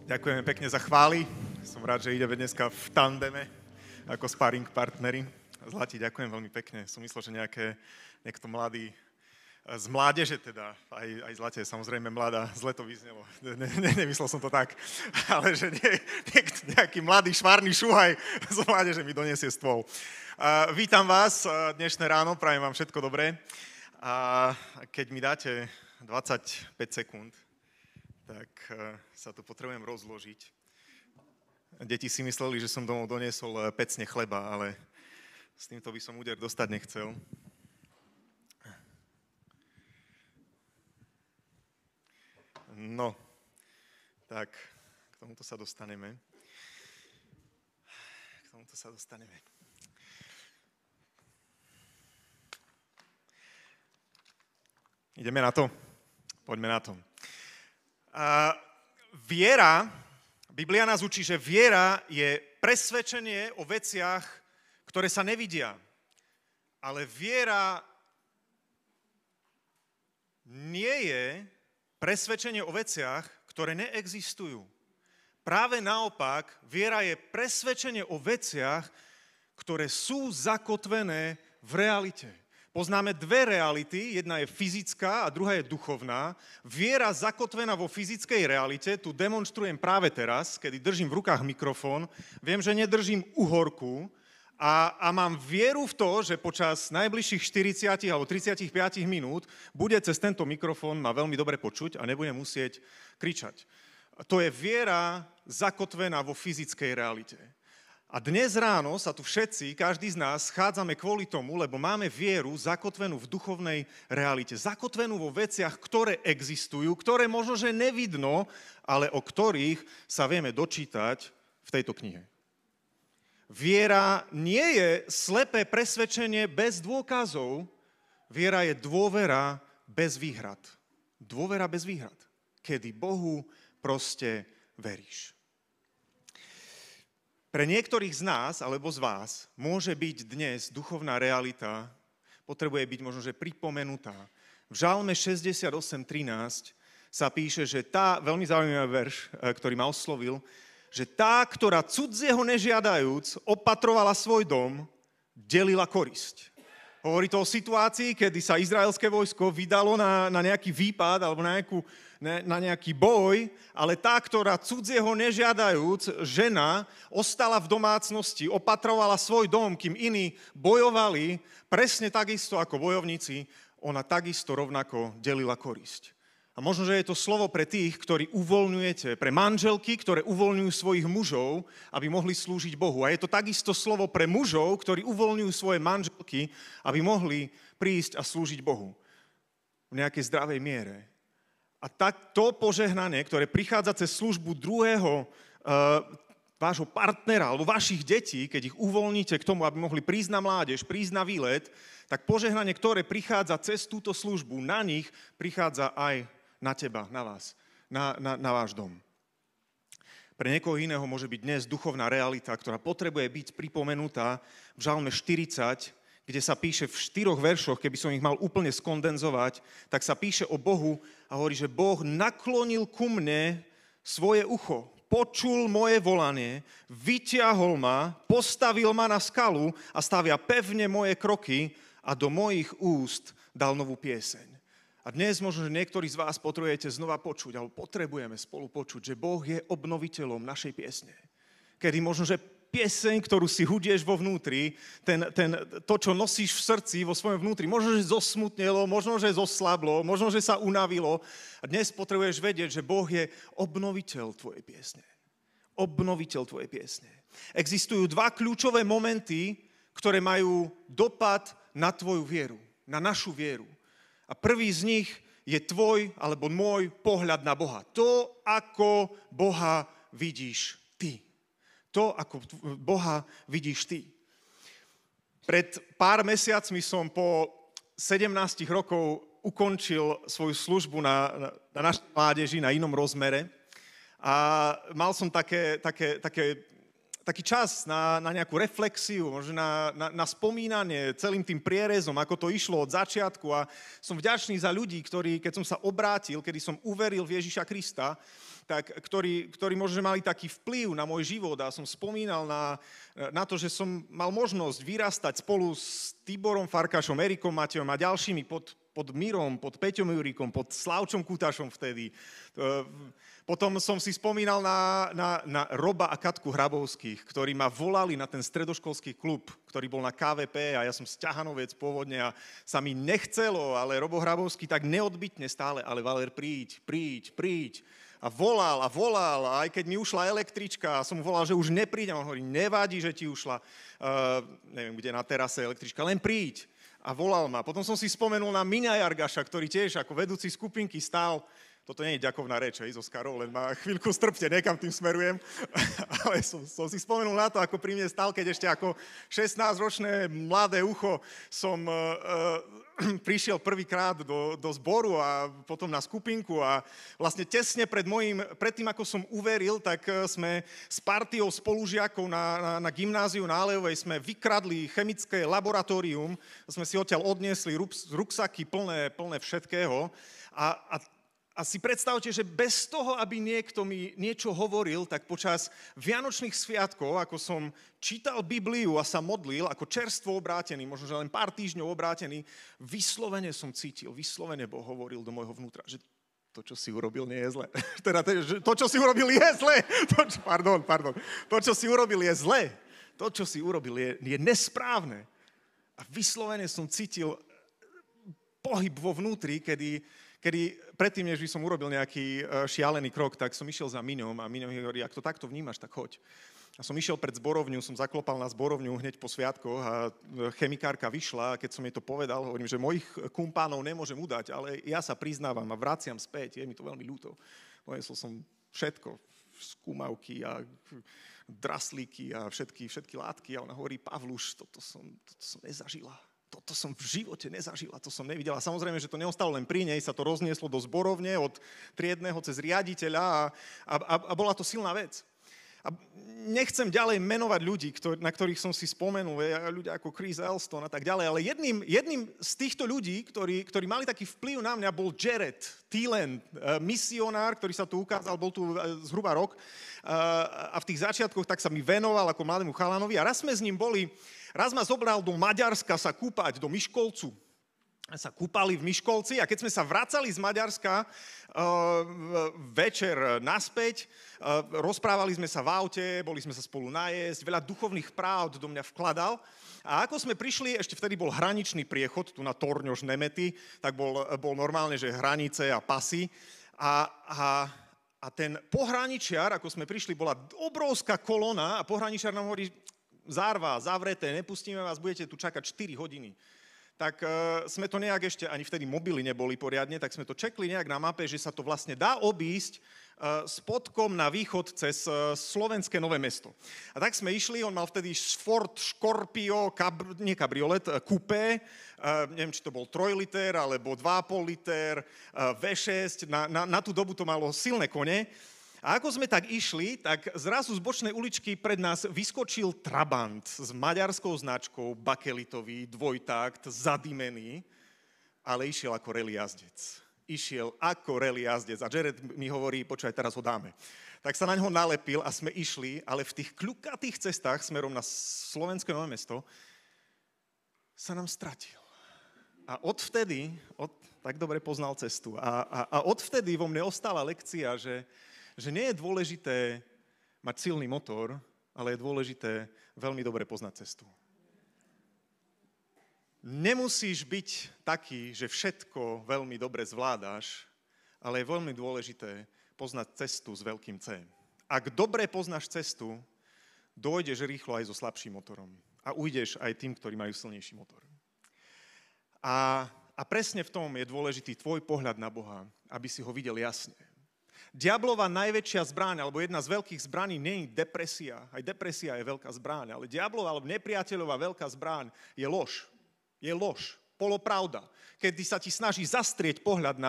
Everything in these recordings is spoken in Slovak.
Ďakujeme pekne za chvály. Som rád, že ideme dneska v tandeme ako sparring partneri. Zlati, ďakujem veľmi pekne. Som myslel, že niekto mladý z mládeže teda, aj Zlate je samozrejme mladá, zle to vyznelo. Nemyslel som to tak, ale že nejaký mladý švárny šuhaj z mládeže mi donesie stôl. Vítam vás dnešné ráno, prajem vám všetko dobré. A keď mi dáte 25 sekúnd, tak sa tu potrebujem rozložiť. Deti si mysleli, že som domov doniesol pecne chleba, ale s týmto by som úder dostať nechcel. No, tak k tomuto sa dostaneme. Ideme na to? Poďme na to. Viera, Biblia nás učí, že viera je presvedčenie o veciach, ktoré sa nevidia. Ale viera nie je presvedčenie o veciach, ktoré neexistujú. Práve naopak, viera je presvedčenie o veciach, ktoré sú zakotvené v realite. Poznáme dve reality, jedna je fyzická a druhá je duchovná. Viera zakotvená vo fyzickej realite, tu demonštrujem práve teraz, kedy držím v rukách mikrofón. Viem, že nedržím uhorku a mám vieru v to, že počas najbližších 40 alebo 35 minút bude cez tento mikrofón ma veľmi dobre počuť a nebudem musieť kričať. To je viera zakotvená vo fyzickej realite. A dnes ráno sa tu všetci, každý z nás, schádzame kvôli tomu, lebo máme vieru zakotvenú v duchovnej realite. Zakotvenú vo veciach, ktoré existujú, ktoré možno, že nevidno, ale o ktorých sa vieme dočítať v tejto knihe. Viera nie je slepé presvedčenie bez dôkazov, viera je dôvera bez výhrad. Dôvera bez výhrad, kedy Bohu proste veríš. Pre niektorých z nás, alebo z vás, môže byť dnes duchovná realita, potrebuje byť možno, že pripomenutá. V Žalme 68.13 sa píše, že veľmi zaujímavý verš, ktorý ma oslovil, že tá, ktorá cudzieho nežiadajúc, opatrovala svoj dom, delila korisť. Hovorí to o situácii, kedy sa izraelské vojsko vydalo na nejaký výpad alebo na nejaký boj, ale tá, ktorá cudzieho nežiadajúc, žena, ostala v domácnosti, opatrovala svoj dom, kým iní bojovali, presne takisto ako bojovníci, ona takisto rovnako delila korisť. A možno, že je to slovo pre tých, ktorí uvoľňujete, pre manželky, ktoré uvoľňujú svojich mužov, aby mohli slúžiť Bohu. A je to takisto slovo pre mužov, ktorí uvoľňujú svoje manželky, aby mohli prísť a slúžiť Bohu v nejakej zdravej miere. A to požehnanie, ktoré prichádza cez službu druhého vášho partnera alebo vašich detí, keď ich uvoľníte k tomu, aby mohli prísť na mládež, prísť na výlet, tak požehnanie, ktoré prichádza cez túto službu, na nich prichádza aj na teba, na vás, na váš dom. Pre niekoho iného môže byť dnes duchovná realita, ktorá potrebuje byť pripomenutá v Žalme 40, kde sa píše v 4 veršoch, keby som ich mal úplne skondenzovať, tak sa píše o Bohu a hovorí, že Boh naklonil ku mne svoje ucho, počul moje volanie, vyťahol ma, postavil ma na skalu a stavia pevne moje kroky a do mojich úst dal novú pieseň. A dnes možno, že niektorí z vás potrebujete znova počuť, alebo potrebujeme spolu počuť, že Boh je obnoviteľom našej piesne. Kedy možno, že pieseň, ktorú si hudieš vo vnútri, to, čo nosíš v srdci, vo svojom vnútri, možno, že zosmutnelo, možno, že zoslablo, možno, že sa unavilo. A dnes potrebuješ vedieť, že Boh je obnoviteľ tvojej piesne. Obnoviteľ tvojej piesne. Existujú 2 kľúčové momenty, ktoré majú dopad na tvoju vieru, na našu vieru. A prvý z nich je tvoj alebo môj pohľad na Boha. To, ako Boha vidíš ty. To, ako Boha vidíš ty. Pred pár mesiacmi som po 17 rokov ukončil svoju službu na našej mládeži na inom rozmere a mal som taký čas na nejakú reflexiu, možno na spomínanie celým tým prierezom, ako to išlo od začiatku a som vďačný za ľudí, ktorí, keď som sa obrátil, kedy som uveril v Ježiša Krista, ktorí možno mali taký vplyv na môj život a som spomínal na to, že som mal možnosť vyrastať spolu s Tiborom Farkašom, Erikom Matejom a ďalšími pod Mirom, pod Peťom Juríkom, pod Slavčom Kutašom vtedy. Potom som si spomínal na Roba a Katku Hrabovských, ktorí ma volali na ten stredoškolský klub, ktorý bol na KVP a ja som sťahanovec pôvodne a sa mi nechcelo, ale Robo Hrabovský tak neodbytne stále, ale Valer, príď. A volal a aj keď mi ušla električka a som mu volal, že už neprídem, on hovorí, nevadí, že ti ušla, neviem, kde na terase električka, len príď. A volal ma. Potom som si spomenul na Miňa Jargaša, ktorý tiež ako vedúci skupinky stál. Toto nie je ďakovná reč, z Oskarov, len ma chvíľku strpte, nekam tým smerujem. Ale som si spomenul na to, ako pri mne stál, keď ešte ako 16-ročné mladé ucho som prišiel prvýkrát do zboru a potom na skupinku a vlastne tesne pred tým, ako som uveril, tak sme s partiou spolužiakov na gymnáziu na Alejovej sme vykradli chemické laboratórium, sme si odtiaľ odniesli ruksaky plné všetkého a si predstavte, že bez toho, aby niekto mi niečo hovoril, tak počas Vianočných sviatkov, ako som čítal Bibliu a sa modlil, ako čerstvo obrátený, možno, že len pár týždňov obrátený, vyslovene som cítil, vyslovene Boh hovoril do môjho vnútra, že to, čo si urobil, nie je zlé. Teda to, čo si urobil, je zlé. Pardon. To, čo si urobil, je zlé. To, čo si urobil, je nesprávne. A vyslovene som cítil pohyb vo vnútri, kedy predtým, než by som urobil nejaký šialený krok, tak som išiel za Miňom a Miňom hovorí, ak to takto vnímaš, tak choď. A som išiel pred zborovňu, som zaklopal na zborovňu hneď po sviatkoch a chemikárka vyšla a keď som jej to povedal, hovorím, že mojich kumpánov nemôžem udať, ale ja sa priznávam a vraciam späť, je mi to veľmi ľúto. Donesol som všetko, skúmavky a draslíky a všetky látky a ona hovorí, Pavluš, toto som nezažila. Toto som v živote nezažila, to som nevidela. Samozrejme, že to neostalo len pri nej, sa to roznieslo do zborovne od triedneho cez riaditeľa a bola to silná vec. A nechcem ďalej menovať ľudí, na ktorých som si spomenul, ľudia ako Chris Elston a tak ďalej, ale jedným z týchto ľudí, ktorí mali taký vplyv na mňa, bol Jared Thielen, misionár, ktorý sa tu ukázal, bol tu zhruba rok a v tých začiatkoch tak sa mi venoval ako mladému chalanovi a raz ma zobral do Maďarska sa kúpať, do Miškolcu. Sa kúpali v Miškolci a keď sme sa vracali z Maďarska večer naspäť, rozprávali sme sa v aute, boli sme sa spolu najesť, veľa duchovných práv do mňa vkladal. A ako sme prišli, ešte vtedy bol hraničný priechod, tu na Torňož Nemety, tak bol normálne, že hranice a pasy. A ten pohraničiar, ako sme prišli, bola obrovská kolóna a pohraničiar nám hovorí, zárva, zavreté, nepustíme vás, budete tu čakať 4 hodiny. Tak sme to nejak ešte, ani vtedy mobily neboli poriadne, tak sme to čekli nejak na mape, že sa to vlastne dá obísť spodkom na východ cez slovenské Nové Mesto. A tak sme išli, on mal vtedy Ford Scorpio, nie kabriolet, coupé, neviem, či to bol 3 liter, alebo 2,5 liter, V6, na tú dobu to malo silné kone. A ako sme tak išli, tak zrazu z bočnej uličky pred nás vyskočil Trabant s maďarskou značkou, bakelitový, dvojtakt, zadimený, ale išiel ako rally jazdec. A Jared mi hovorí, počkaj, teraz ho dáme. Tak sa na ňo nalepil a sme išli, ale v tých kľukatých cestách smerom na slovenské Nové Mesto sa nám stratil. A odvtedy, tak dobre poznal cestu, a odvtedy vo mne ostala lekcia, že nie je dôležité mať silný motor, ale je dôležité veľmi dobre poznať cestu. Nemusíš byť taký, že všetko veľmi dobre zvládaš, ale je veľmi dôležité poznať cestu s veľkým C. Ak dobre poznáš cestu, dojdeš rýchlo aj so slabším motorom. A ujdeš aj tým, ktorí majú silnejší motor. A presne v tom je dôležitý tvoj pohľad na Boha, aby si ho videl jasne. Diablova najväčšia zbraň, alebo jedna z veľkých zbraní, nie je depresia. Aj depresia je veľká zbraň, ale diablova, alebo nepriateľová veľká zbraň je lož. Je lož, polopravda. Kedy sa ti snaží zastrieť pohľad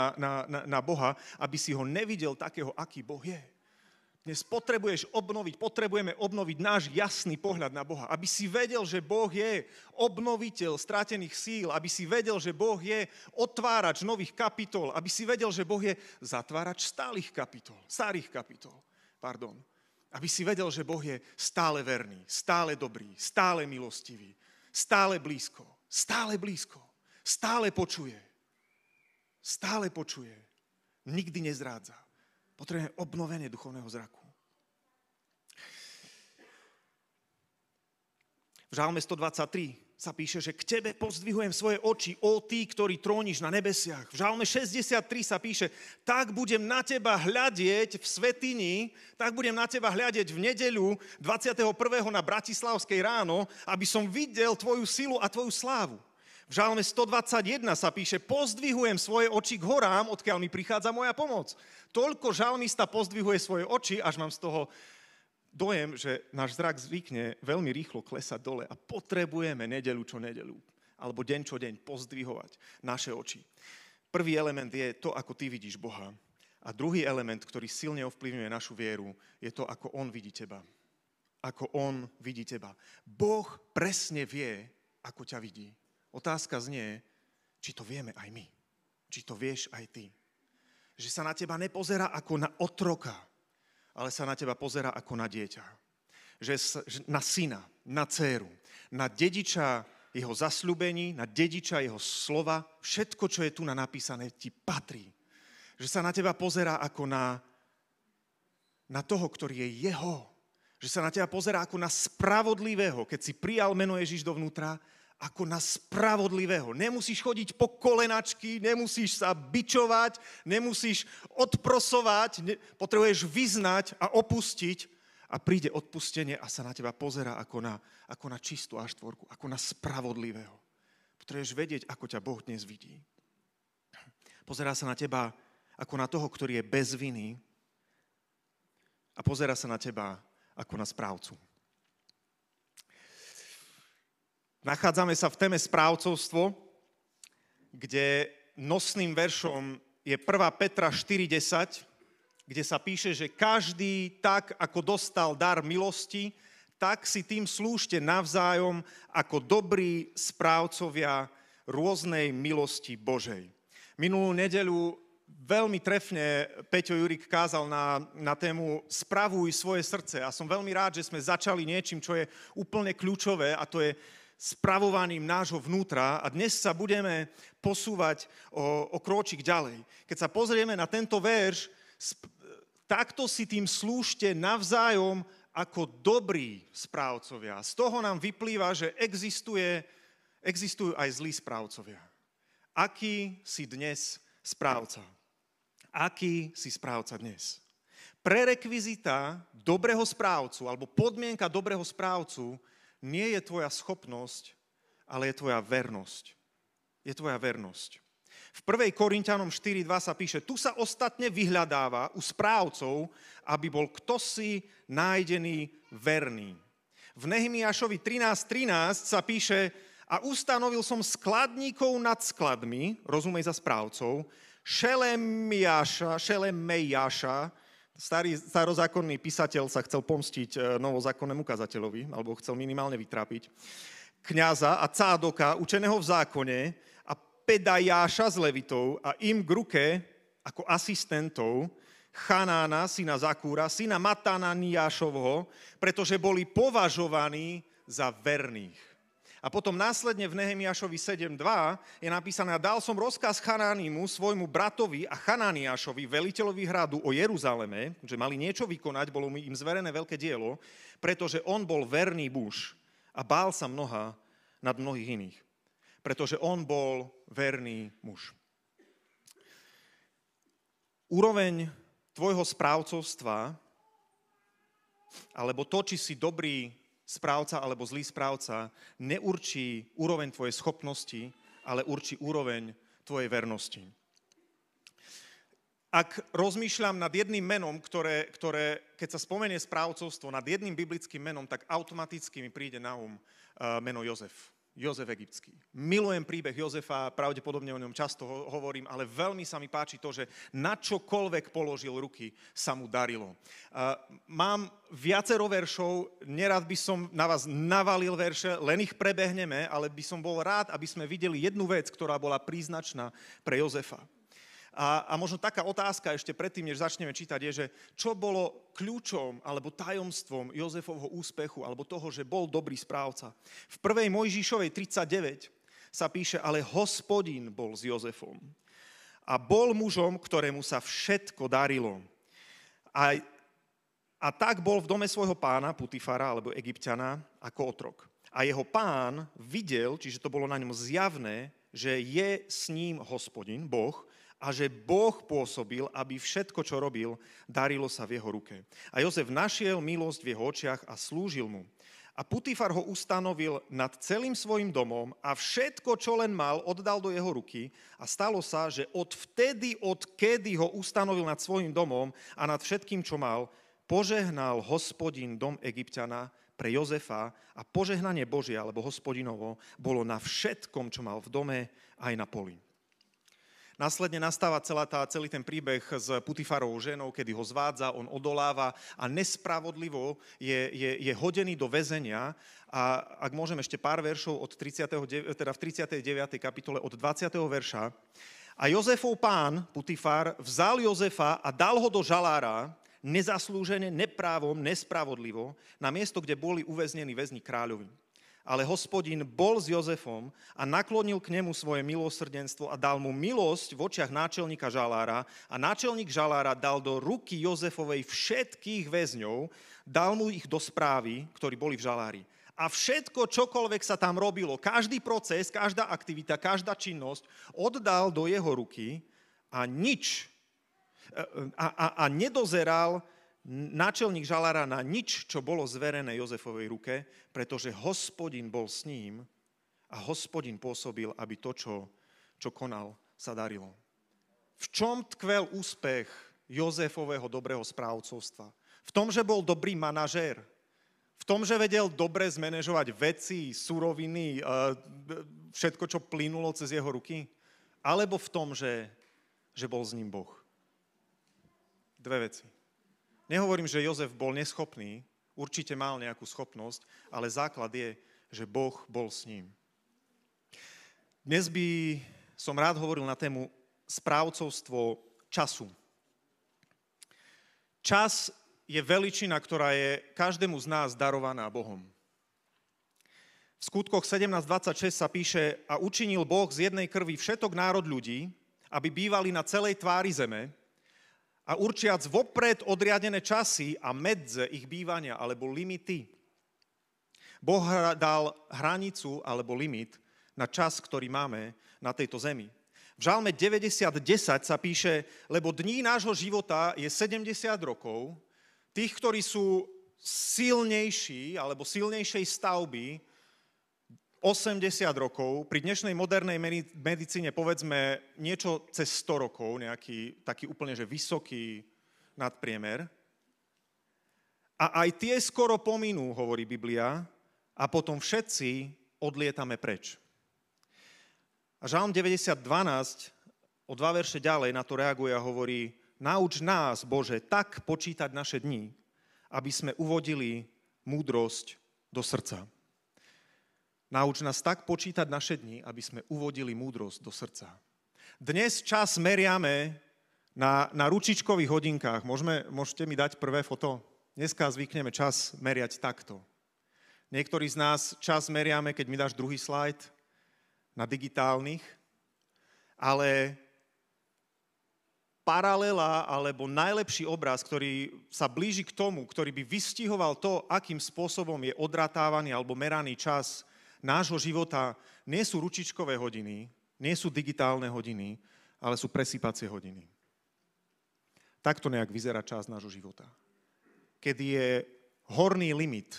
na Boha, aby si ho nevidel takého, aký Boh je. Dnes potrebujeme obnoviť náš jasný pohľad na Boha. Aby si vedel, že Boh je obnoviteľ stratených síl. Aby si vedel, že Boh je otvárač nových kapitol. Aby si vedel, že Boh je zatvárač starých kapitol. Aby si vedel, že Boh je stále verný, stále dobrý, stále milostivý, stále blízko, stále počuje. Nikdy nezrádza. Potrebujeme obnovenie duchovného zraku. V Žalme 123 sa píše, že k tebe pozdvihujem svoje oči, ó ty, ktorý tróniš na nebesiach. V Žalme 63 sa píše, tak budem na teba hľadieť v svätyni, tak budem na teba hľadieť v nedeľu 21. na Bratislavskej ráno, aby som videl tvoju silu a tvoju slávu. V Žalme 121 sa píše, pozdvihujem svoje oči k horám, odkiaľ mi prichádza moja pomoc. Toľko žalmista pozdvihuje svoje oči, až mám z toho dojem, že náš zrak zvykne veľmi rýchlo klesať dole a potrebujeme nedeľu čo nedeľu, alebo deň čo deň pozdvihovať naše oči. Prvý element je to, ako ty vidíš Boha. A druhý element, ktorý silne ovplyvňuje našu vieru, je to, ako on vidí teba. Ako on vidí teba. Boh presne vie, ako ťa vidí. Otázka znie, či to vieme aj my. Či to vieš aj ty. Že sa na teba nepozerá ako na otroka, ale sa na teba pozerá ako na dieťa. Že na syna, na dcéru, na dediča jeho zasľúbení, na dediča jeho slova, všetko, čo je tu napísané, ti patrí. Že sa na teba pozerá ako na toho, ktorý je jeho. Že sa na teba pozerá ako na spravodlivého, keď si prijal meno Ježiš dovnútra, ako na spravodlivého. Nemusíš chodiť po kolenačky, nemusíš sa bičovať, nemusíš odprosovať, potrebuješ vyznať a opustiť a príde odpustenie a sa na teba pozerá ako na čistú A4, ako na spravodlivého. Potrebuješ vedieť, ako ťa Boh dnes vidí. Pozerá sa na teba ako na toho, ktorý je bez viny a pozerá sa na teba ako na správcu. Nachádzame sa v téme správcovstvo, kde nosným veršom je 1. Petra 4.10, kde sa píše, že každý tak, ako dostal dar milosti, tak si tým slúžte navzájom ako dobrí správcovia rôznej milosti Božej. Minulú nedeľu veľmi trefne Peťo Jurik kázal na tému Spravuj svoje srdce a som veľmi rád, že sme začali niečím, čo je úplne kľúčové a to je spravovaním nášho vnútra a dnes sa budeme posúvať o króčik ďalej. Keď sa pozrieme na tento verš, takto si tým slúžte navzájom ako dobrí správcovia. Z toho nám vyplýva, že existujú aj zlí správcovia. Aký si dnes správca? Aký si správca dnes? Prerekvizita dobrého správcu alebo podmienka dobrého správcu nie je tvoja schopnosť, ale je tvoja vernosť. Je tvoja vernosť. V 1. Korinťanom 4.2 sa píše, tu sa ostatne vyhľadáva u správcov, aby bol ktosi nájdený verný. V Nehemiášovi 13.13 sa píše, a ustanovil som skladníkov nad skladmi, rozumej za správcov, Šelemejáša, starozákonný písateľ sa chcel pomstiť novozákonnému kazateľovi, alebo chcel minimálne vytrápiť, kňaza a Cádoka, učeného v zákone, a Pedajáša z Levitov a im k ruke, ako asistentov, Chanána, syna Zakúra, syna Matananiášovho, pretože boli považovaní za verných. A potom následne v Nehemiášovi 7.2 je napísané, a dal som rozkaz Chanánimu, svojmu bratovi a Chanániášovi, veliteľovi hradu o Jeruzaleme, že mali niečo vykonať, bolo im zverené veľké dielo, pretože on bol verný muž a bál sa mnoha nad mnohých iných. Pretože on bol verný muž. Úroveň tvojho správcovstva, alebo to, či si dobrý správca alebo zlý správca, neurčí úroveň tvojej schopnosti, ale určí úroveň tvojej vernosti. Ak rozmýšľam nad jedným menom, ktoré keď sa spomenie správcovstvo, nad jedným biblickým menom, tak automaticky mi príde na meno Jozef. Jozef Egyptský. Milujem príbeh Jozefa, pravdepodobne o ňom často hovorím, ale veľmi sa mi páči to, že na čokoľvek položil ruky, sa mu darilo. Mám viacero veršov, nerad by som na vás navalil verše, len ich prebehneme, ale by som bol rád, aby sme videli jednu vec, ktorá bola príznačná pre Jozefa. A možno taká otázka ešte predtým, než začneme čítať, je, že čo bolo kľúčom alebo tajomstvom Jozefovho úspechu alebo toho, že bol dobrý správca. V 1. Mojžišovej 39 sa píše, ale Hospodin bol s Jozefom a bol mužom, ktorému sa všetko darilo. A tak bol v dome svojho pána, Putifara alebo Egypťana, ako otrok. A jeho pán videl, čiže to bolo na ňom zjavné, že je s ním Hospodin, Boh, a že Boh pôsobil, aby všetko, čo robil, darilo sa v jeho ruke. A Jozef našiel milosť v jeho očiach a slúžil mu. A Putifar ho ustanovil nad celým svojim domom a všetko, čo len mal, oddal do jeho ruky. A stalo sa, že odkedy ho ustanovil nad svojim domom a nad všetkým, čo mal, požehnal Hospodin dom Egypťana pre Jozefa a požehnanie Božie, alebo Hospodinovo, bolo na všetkom, čo mal v dome, aj na poli. Následne nastáva celý ten príbeh s Putifarovou ženou, kedy ho zvádza, on odoláva a nespravodlivo je hodený do väzenia. A ak môžem ešte pár veršov v 39. kapitole od 20. verša. A Jozefov pán, Putifar, vzal Jozefa a dal ho do žalára, nezaslúžene, neprávom, nespravodlivo, na miesto, kde boli uväznení väzni kráľovi. Ale Hospodin bol s Jozefom a naklonil k nemu svoje milosrdenstvo a dal mu milosť v očiach náčelníka žalára a náčelník žalára dal do ruky Jozefovej všetkých väzňov, dal mu ich do správy, ktorí boli v žalári. A všetko, čokoľvek sa tam robilo, každý proces, každá aktivita, každá činnosť oddal do jeho ruky a nedozeral náčelník žalára na nič, čo bolo zverené Jozefovej ruke, pretože Hospodin bol s ním a Hospodin pôsobil, aby to, čo konal, sa darilo. V čom tkvel úspech Jozefového dobrého správcovstva? V tom, že bol dobrý manažér? V tom, že vedel dobre zmanéžovať veci, suroviny, všetko, čo plynulo cez jeho ruky? Alebo v tom, že bol s ním Boh? Dve veci. Nehovorím, že Jozef bol neschopný, určite mal nejakú schopnosť, ale základ je, že Boh bol s ním. Dnes by som rád hovoril na tému správcovstvo času. Čas je veličina, ktorá je každému z nás darovaná Bohom. V Skutkoch 17.26 sa píše, a učinil Boh z jednej krvi všetok národ ľudí, aby bývali na celej tvári zeme, a určiac vopred odriadené časy a medze ich bývania, alebo limity. Boh dal hranicu, alebo limit na čas, ktorý máme na tejto zemi. V Žalme 90.10 sa píše, lebo dní nášho života je 70 rokov, tých, ktorí sú silnejší, alebo silnejšej stavby, 80 rokov, pri dnešnej modernej medicíne povedzme niečo cez 100 rokov, nejaký taký úplne že vysoký nadpriemer. A aj tie skoro pominú, hovorí Biblia, a potom všetci odlietame preč. A Žalm 90.12 o 2 verše ďalej na to reaguje a hovorí, nauč nás, Bože, tak počítať naše dni, aby sme uvodili múdrosť do srdca. Nauč nás tak počítať naše dni, aby sme uvodili múdrosť do srdca. Dnes čas meriame na ručičkových hodinkách. Môžete mi dať prvé foto? Dneska zvykneme čas meriať takto. Niektorí z nás čas meriame, keď mi dáš druhý slajd, na digitálnych, ale paralela alebo najlepší obraz, ktorý sa blíži k tomu, ktorý by vystihoval to, akým spôsobom je odratávaný alebo meraný čas nášho života, nie sú ručičkové hodiny, nie sú digitálne hodiny, ale sú presýpacie hodiny. Takto nejak vyzerá čas nášho života. Kedy je horný limit,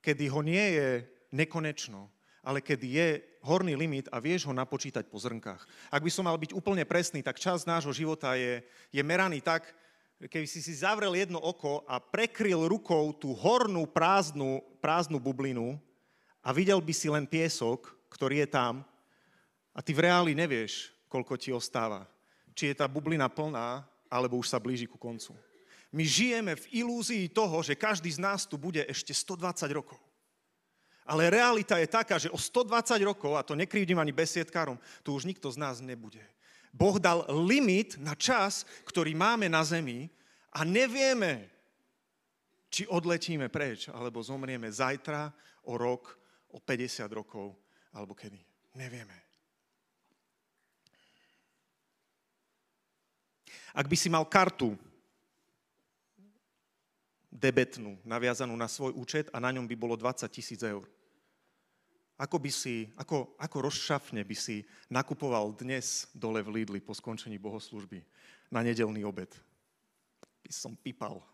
kedy ho nie je nekonečno, ale kedy je horný limit a vieš ho napočítať po zrnkách. Ak by som mal byť úplne presný, tak čas nášho života je meraný tak, keby si zavrel jedno oko a prekryl rukou tú hornú prázdnu bublinu, a videl by si len piesok, ktorý je tam a ty v reáli nevieš, koľko ti ostáva. Či je tá bublina plná, alebo už sa blíži ku koncu. My žijeme v ilúzii toho, že každý z nás tu bude ešte 120 rokov. Ale realita je taká, že o 120 rokov, a to nekrivdím ani besiedkárom, tu už nikto z nás nebude. Boh dal limit na čas, ktorý máme na zemi a nevieme, či odletíme preč, alebo zomrieme zajtra, o rok, o 50 rokov, alebo kedy. Nevieme. Ak by si mal kartu debetnú, naviazanú na svoj účet a na ňom by bolo 20 000 eur, ako rozšafne by si nakupoval dnes dole v Lidli po skončení bohoslúžby na nedeľný obed? By som pipal.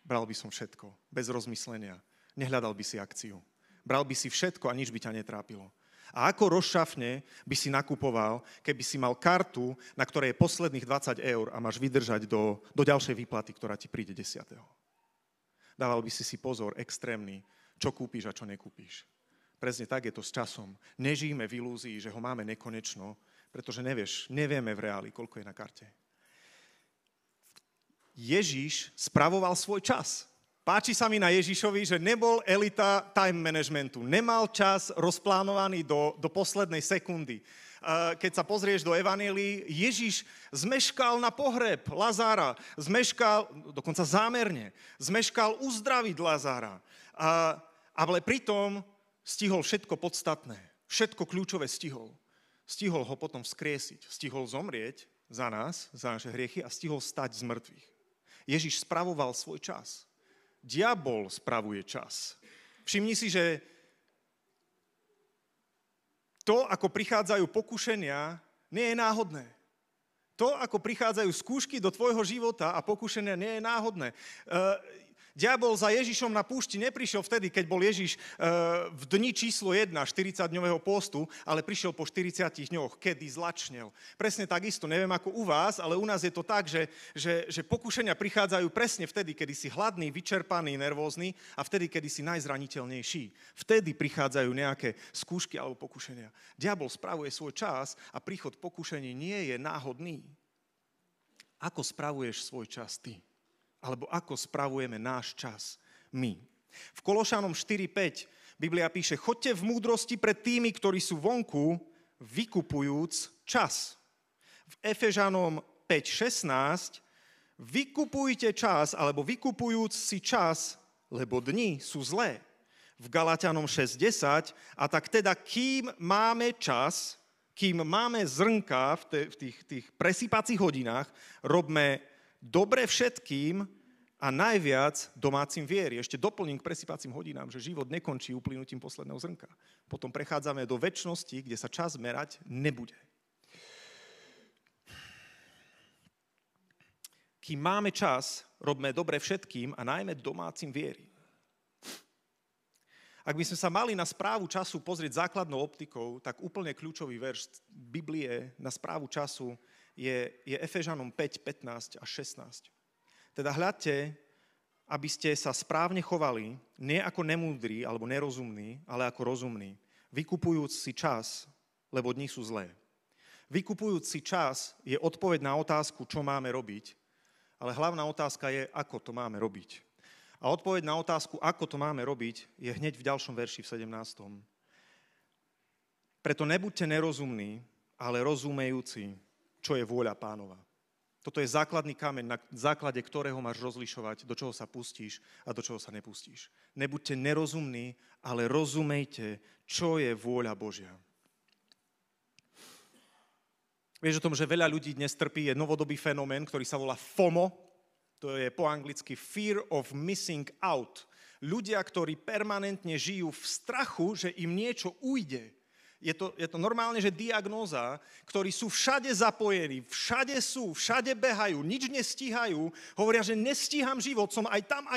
Bral by som všetko, bez rozmyslenia. Nehľadal by si akciu. Bral by si všetko a nič by ťa netrápilo. A ako rozšafne by si nakupoval, keby si mal kartu, na ktorej je posledných 20 eur a máš vydržať do ďalšej výplaty, ktorá ti príde 10. Dával by si pozor extrémny, čo kúpiš a čo nekúpiš. Presne tak je to s časom. Nežijeme v ilúzii, že ho máme nekonečno, pretože nevieme v reáli, koľko je na karte. Ježiš spravoval svoj čas. Páči sa mi na Ježišovi, že nebol elita time managementu. Nemal čas rozplánovaný do poslednej sekundy. Keď sa pozrieš do evanjelií, Ježiš zmeškal na pohreb Lazára. Dokonca zámerne, zmeškal uzdraviť Lazára. Ale pritom stihol všetko podstatné. Všetko kľúčové stihol. Stihol ho potom vzkriesiť. Stihol zomrieť za nás, za naše hriechy a stihol stať z mŕtvych. Ježiš spravoval svoj čas. Diabol spravuje čas. Všimni si, že to, ako prichádzajú pokušenia, nie je náhodné. To, ako prichádzajú skúšky do tvojho života a pokušenia, nie je náhodné. Diabol za Ježišom na púšti neprišiel vtedy, keď bol Ježiš v dni číslo 1, 40-dňového postu, ale prišiel po 40 dňoch, kedy zlačnel. Presne takisto, neviem ako u vás, ale u nás je to tak, že pokušenia prichádzajú presne vtedy, kedy si hladný, vyčerpaný, nervózny a vtedy, kedy si najzraniteľnejší. Vtedy prichádzajú nejaké skúšky alebo pokušenia. Diabol spravuje svoj čas a príchod pokušení nie je náhodný. Ako spravuješ svoj čas ty? Alebo ako spravujeme náš čas my. V Kološanom 4.5 Biblia píše, choďte v múdrosti pred tými, ktorí sú vonku, vykupujúc čas. V Efežanom 5.16 vykupujte čas, alebo vykupujúc si čas, lebo dni sú zlé. V Galatianom 6.10 a tak teda, kým máme čas, kým máme zrnka v tých presýpacích hodinách, robme dobre všetkým a najviac domácim viery. Ešte doplním k presýpacím hodinám, že život nekončí uplynutím posledného zrnka. Potom prechádzame do večnosti, kde sa čas merať nebude. Kým máme čas, robme dobre všetkým a najmä domácim viery. Ak by sme sa mali na správu času pozrieť základnou optikou, tak úplne kľúčový verš Biblie na správu času je Efežanom 5, 15 a 16. Teda hľadte, aby ste sa správne chovali, nie ako nemúdri alebo nerozumní, ale ako rozumní, vykupujúc si čas, lebo dni sú zlé. Vykupujúc si čas je odpoveď na otázku, čo máme robiť, ale hlavná otázka je, ako to máme robiť. A odpoveď na otázku, ako to máme robiť, je hneď v ďalšom verši v 17. Preto nebuďte nerozumní, ale rozumejúci, čo je vôľa Pánova. Toto je základný kameň, na základe ktorého máš rozlišovať, do čoho sa pustíš a do čoho sa nepustíš. Nebuďte nerozumní, ale rozumejte, čo je vôľa Božia. Vieš o tom, že veľa ľudí dnes trpí, je novodobý fenomén, ktorý sa volá FOMO. To je po anglicky Fear of Missing Out. Ľudia, ktorí permanentne žijú v strachu, že im niečo ujde. Je to normálne, že diagnóza, ktorí sú všade zapojení, všade behajú, nič nestíhajú, hovoria, že nestíham život, som aj tam.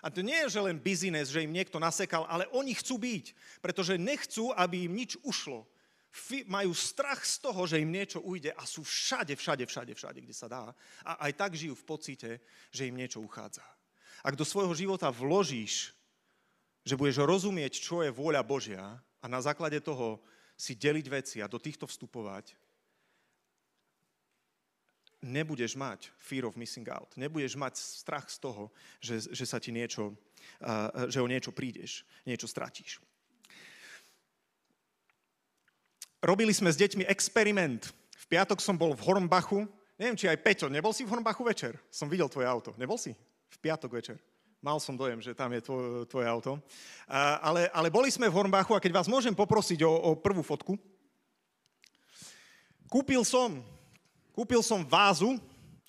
A to nie je, že len bizines, že im niekto nasekal, ale oni chcú byť, pretože nechcú, aby im nič ušlo. Majú strach z toho, že im niečo ujde a sú všade, kde sa dá. A aj tak žijú v pocite, že im niečo uchádza. Ak do svojho života vložíš, že budeš rozumieť, čo je vôľa Božia, a na základe toho si deliť veci a do týchto vstupovať, nebudeš mať fear of missing out. Nebudeš mať strach z toho, že sa ti niečo, že o niečo prídeš, niečo stratíš. Robili sme s deťmi experiment. V piatok som bol v Hornbachu. Neviem, či aj Peťo, nebol si v Hornbachu večer? Som videl tvoje auto. Nebol si? V piatok večer. Mal som dojem, že tam je tvoje auto. Ale boli sme v Hornbachu a keď vás môžem poprosiť o prvú fotku. Kúpil som vázu,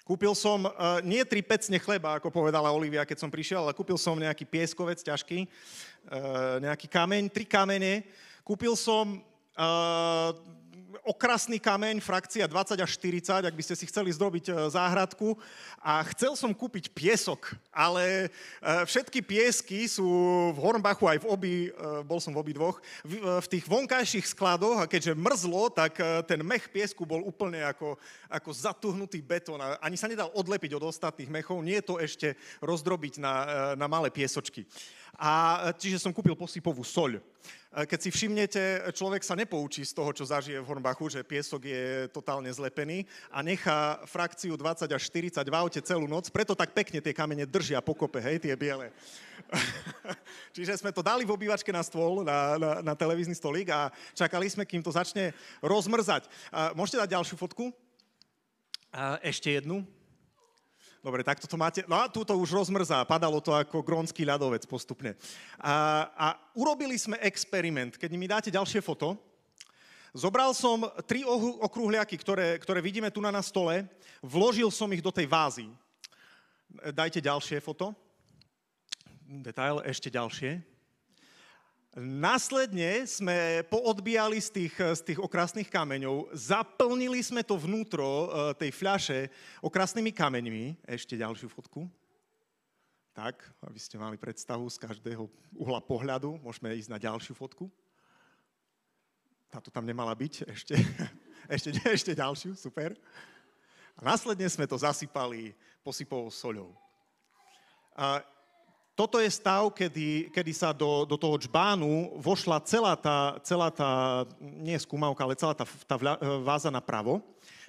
kúpil som nie 3 pecne chleba, ako povedala Olivia, keď som prišiel, ale kúpil som nejaký pieskovec ťažký, nejaký kameň, 3 kamene. Kúpil som okrasný kameň, frakcia 20 až 40, ak by ste si chceli zdrobiť záhradku. A chcel som kúpiť piesok, ale všetky piesky sú v Hornbachu, aj bol som v obidvoch, v tých vonkajších skladoch a keďže mrzlo, tak ten mech piesku bol úplne ako zatuhnutý betón. Ani sa nedal odlepiť od ostatných mechov, nie to ešte rozdrobiť na malé piesočky. A čiže som kúpil posypovú soľ. Keď si všimnete, človek sa nepoučí z toho, čo zažije v Hornbachu, že piesok je totálne zlepený a nechá frakciu 20 až 40 v aute celú noc, preto tak pekne tie kamene držia pokope, hej, tie biele. Čiže sme to dali v obývačke na stôl, na televízny stolík a čakali sme, kým to začne rozmrzať. Môžete dať ďalšiu fotku? Ešte jednu. Dobre, tak toto máte. No a tu to už rozmrzá, padalo to ako grónsky ľadovec postupne. A urobili sme experiment. Keď mi dáte ďalšie foto, zobral som 3 okrúhliaky, ktoré vidíme tu na stole, vložil som ich do tej vázy. Dajte ďalšie foto. Detail, ešte ďalšie. Následne sme poodbíjali z tých okrasných kameňov, zaplnili sme to vnútro tej fľaše okrasnými kameňmi. Ešte ďalšiu fotku. Tak, aby ste mali predstavu z každého uhla pohľadu. Môžeme ísť na ďalšiu fotku. Táto tam nemala byť. Ešte ďalšiu, super. A následne sme to zasypali posypovou soľou. Toto je stav, kedy sa do toho džbánu vošla celá tá nie skúmavka, ale celá tá váza napravo.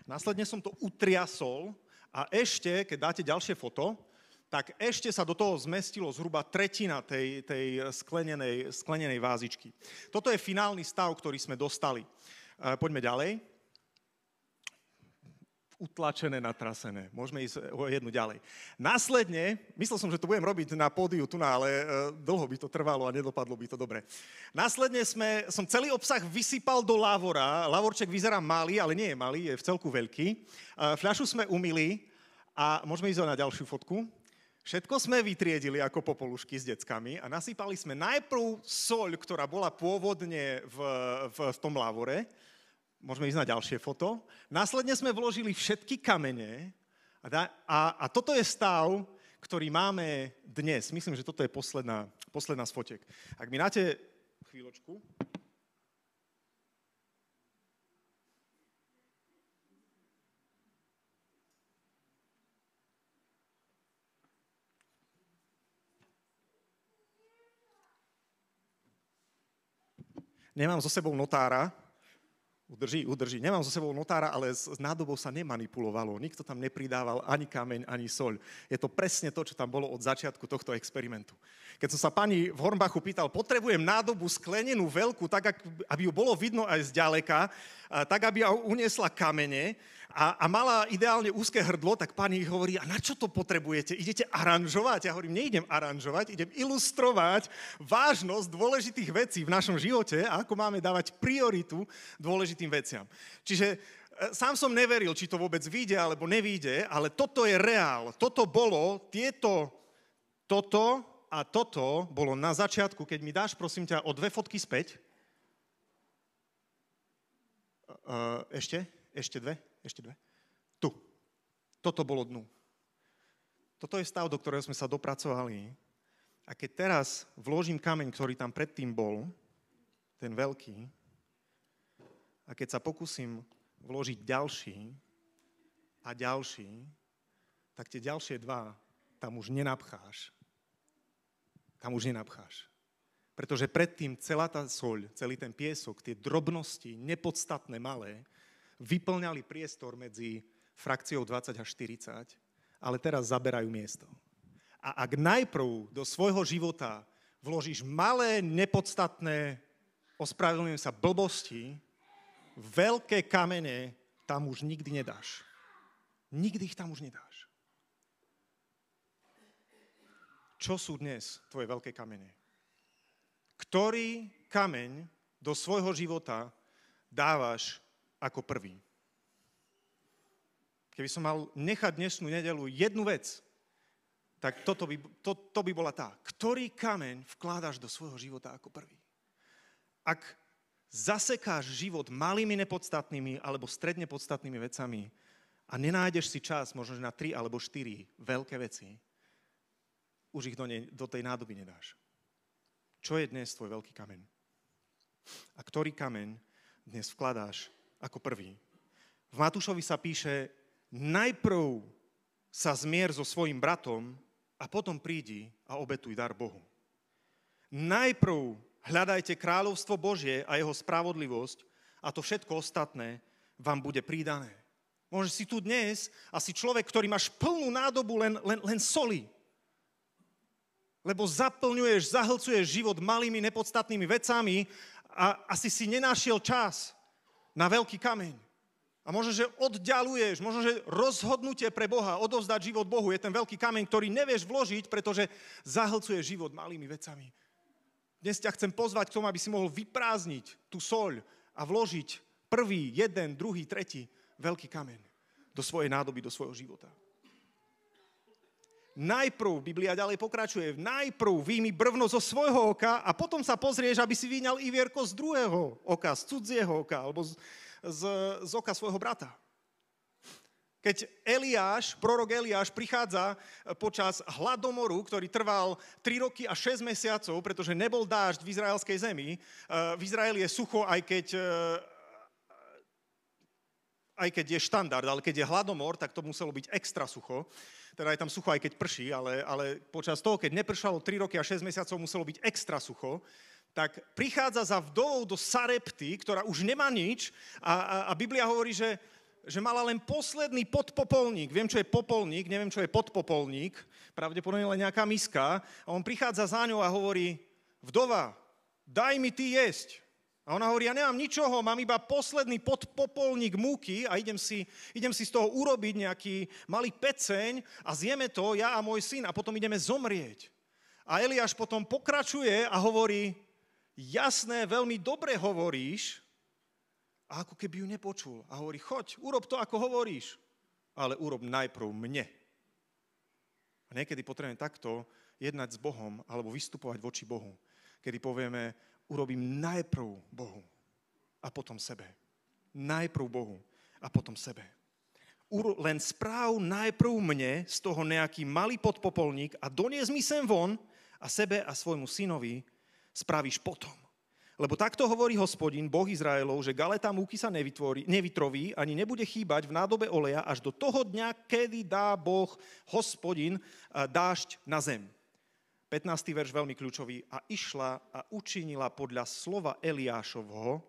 Následne som to utriasol a ešte, keď dáte ďalšie foto, tak ešte sa do toho zmestilo zhruba tretina tej sklenenej vázičky. Toto je finálny stav, ktorý sme dostali. Poďme ďalej. Utlačené, natrasené. Môžeme ísť o jednu ďalej. Následne, myslel som, že to budem robiť na pódiu tu, ale dlho by to trvalo a nedopadlo by to dobre. Následne som celý obsah vysypal do lávora. Lávorček vyzerá malý, ale nie je malý, je v celku veľký. Fľašu sme umyli a môžeme ísť na ďalšiu fotku. Všetko sme vytriedili ako popolušky s deckami a nasypali sme najprv soľ, ktorá bola pôvodne v tom lávore. Môžeme ísť na ďalšie foto. Následne sme vložili všetky kamene a toto je stav, ktorý máme dnes. Myslím, že toto je posledná z fotiek. Ak mi dáte chvíľočku. Nemám so sebou notára. Udrží. Nemám so sebou notára, ale s nádobou sa nemanipulovalo. Nikto tam nepridával ani kameň, ani soľ. Je to presne to, čo tam bolo od začiatku tohto experimentu. Keď som sa pani v Hornbachu pýtal, potrebujem nádobu sklenenú veľkú, tak aby ju bolo vidno aj zďaleka, tak aby uniesla kamene a mala ideálne úzke hrdlo, tak pani hovorí, a na čo to potrebujete? Idete aranžovať? Ja hovorím, neidem aranžovať, idem ilustrovať vážnosť dôležitých vecí v našom živote a ako máme dávať prioritu dôležitým veciam. Čiže sám som neveril, či to vôbec vyjde alebo nevyjde, ale toto je reál. Toto bolo na začiatku, keď mi dáš, prosím ťa, o 2 fotky späť. Ešte dve. Tu. Toto bolo dnu. Toto je stav, do ktorého sme sa dopracovali. A keď teraz vložím kameň, ktorý tam predtým bol, ten veľký, a keď sa pokúsim vložiť ďalší a ďalší, tak tie ďalšie 2 tam už nenapcháš. Pretože predtým celá tá soľ, celý ten piesok, tie drobnosti, nepodstatné malé, vyplňali priestor medzi frakciou 20 až 40, ale teraz zaberajú miesto. A ak najprv do svojho života vložíš malé, nepodstatné, ospravedlňujem sa, blbosti, veľké kamene tam už nikdy nedáš. Nikdy ich tam už nedáš. Čo sú dnes tvoje veľké kamene? Ktorý kameň do svojho života dávaš ako prvý? Keby som mal nechať dnešnú nedeľu jednu vec, tak to by bola tá. Ktorý kameň vkládaš do svojho života ako prvý? Ak zasekáš život malými nepodstatnými alebo stredne podstatnými vecami a nenájdeš si čas možno na 3 alebo 4 veľké veci, už ich do tej nádoby nedáš. Čo je dnes tvoj veľký kameň? A ktorý kameň dnes vkladáš ako prvý? V Matúšovi sa píše, najprv sa zmier so svojím bratom a potom prídi a obetuj dar Bohu. Najprv hľadajte kráľovstvo Božie a jeho spravodlivosť a to všetko ostatné vám bude pridané. Možno si tu dnes a si človek, ktorý máš plnú nádobu len soli. Lebo zahlcuješ život malými nepodstatnými vecami a asi si nenašiel čas na veľký kameň. A možno, že oddialuješ, možno, že rozhodnutie pre Boha, odovzdať život Bohu je ten veľký kameň, ktorý nevieš vložiť, pretože zahlcuješ život malými vecami. Dnes ťa chcem pozvať k tomu, aby si mohol vyprázdniť tú soľ a vložiť prvý, jeden, druhý, tretí veľký kameň do svojej nádoby, do svojho života. Najprv, Biblia ďalej pokračuje, najprv vyjmi brvno zo svojho oka a potom sa pozrieš, aby si vyňal ivierko z druhého oka, z cudzieho oka alebo z oka svojho brata. Keď prorok Eliáš prichádza počas hladomoru, ktorý trval 3 roky a 6 mesiacov, pretože nebol dážď v izraelskej zemi, v Izraeli je sucho, aj keď je štandard, ale keď je hladomor, tak to muselo byť extra sucho. Teda je tam sucho, aj keď prší, ale počas toho, keď nepršalo 3 roky a 6 mesiacov, muselo byť extra sucho, tak prichádza za vdovou do Sarepty, ktorá už nemá nič a Biblia hovorí, že mala len posledný podpopolník. Viem, čo je popolník, neviem, čo je podpopolník, pravdepodobne len nejaká miska. A on prichádza za ňou a hovorí, vdova, daj mi ty jesť. A ona hovorí, ja nemám ničoho, mám iba posledný podpopolník múky a idem si z toho urobiť nejaký malý peceň a zjeme to, ja a môj syn, a potom ideme zomrieť. A Eliáš potom pokračuje a hovorí, jasné, veľmi dobre hovoríš, a ako keby ju nepočul. A hovorí, choď, urob to, ako hovoríš, ale urob najprv mne. A niekedy potrebujeme takto jednať s Bohom alebo vystupovať voči Bohu, kedy povieme, urobím najprv Bohu a potom sebe. Najprv Bohu a potom sebe. Len správ najprv mne z toho nejaký malý podpopolník a donies mi sem von a sebe a svojmu synovi spravíš potom. Lebo takto hovorí Hospodin, Boh Izraelov, že galeta múky sa nevytroví, ani nebude chýbať v nádobe oleja až do toho dňa, kedy dá Boh, Hospodin, dážď na zem. 15. verš veľmi kľúčový. A išla a učinila podľa slova Eliášovho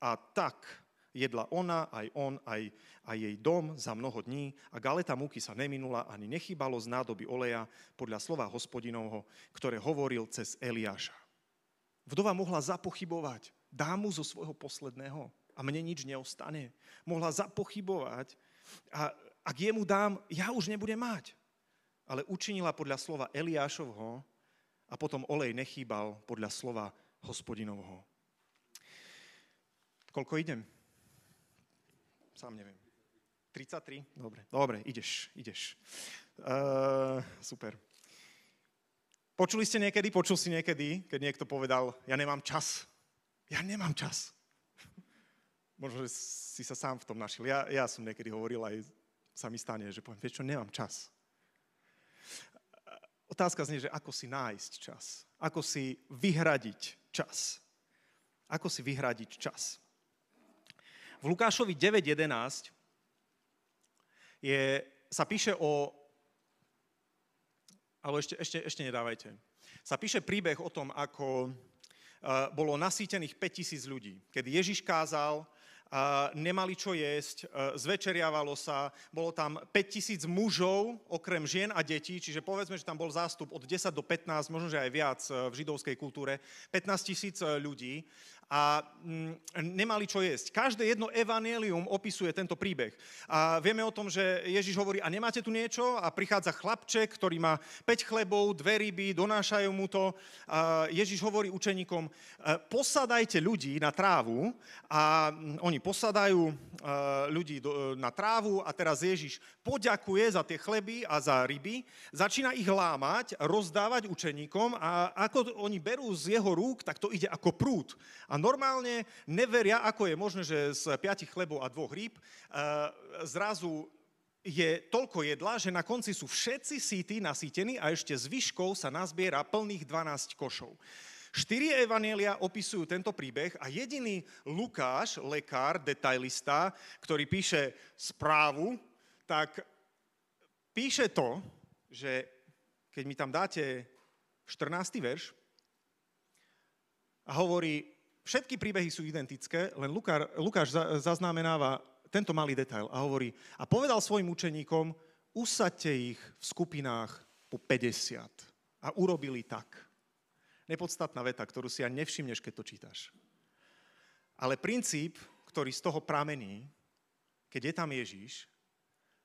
a tak jedla ona, aj on, aj jej dom za mnoho dní a galeta múky sa neminula, ani nechýbalo z nádoby oleja podľa slova Hospodinovho, ktoré hovoril cez Eliáša. Vdova mohla zapochybovať, dám mu zo svojho posledného a mne nič neostane. Mohla zapochybovať a ak jemu dám, ja už nebudem mať. Ale učinila podľa slova Eliášovho a potom olej nechýbal podľa slova Hospodinovho. Koľko idem? Sám neviem. 33? Dobre, ideš. Super. Počul si niekedy, keď niekto povedal, ja nemám čas. Možno, že si sa sám v tom našiel. Ja som niekedy hovoril, aj sa mi stane, že poviem, vieš čo, nemám čas. Otázka znie, že ako si nájsť čas. Ako si vyhradiť čas. V Lukášovi 9.11 sa píše o... Ale ešte nedávajte. Sa píše príbeh o tom, ako bolo nasýtených 5000 ľudí. Keď Ježiš kázal, nemali čo jesť, zvečeriavalo sa, bolo tam 5000 mužov, okrem žien a detí, čiže povedzme, že tam bol zástup od 10 do 15, možno, že aj viac v židovskej kultúre, 15 000 ľudí a nemali čo jesť. Každé jedno evanjelium opisuje tento príbeh. A vieme o tom, že Ježiš hovorí, a nemáte tu niečo? A prichádza chlapček, ktorý má 5 chlebov, 2 ryby, donášajú mu to. A Ježiš hovorí učeníkom, posadajte ľudí na trávu a oni posadajú ľudí na trávu a teraz Ježiš poďakuje za tie chleby a za ryby, začína ich lámať, rozdávať učeníkom a ako oni berú z jeho rúk, tak to ide ako prúd. A normálne neveria, ako je možné, že z 5 chlebov a 2 rýb zrazu je toľko jedla, že na konci sú všetci síti, nasýtení a ešte zvyškou sa nazbiera plných 12 košov. 4 evanjelia opisujú tento príbeh a jediný Lukáš, lekár, detailista, ktorý píše správu, tak píše to, že keď mi tam dáte 14. verš a hovorí, všetky príbehy sú identické, len Lukáš zaznamenáva tento malý detail a hovorí, a povedal svojim učeníkom, usaďte ich v skupinách po 50. A urobili tak. Nepodstatná veta, ktorú si ani nevšimneš, keď to čítaš. Ale princíp, ktorý z toho pramení, keď je tam Ježiš,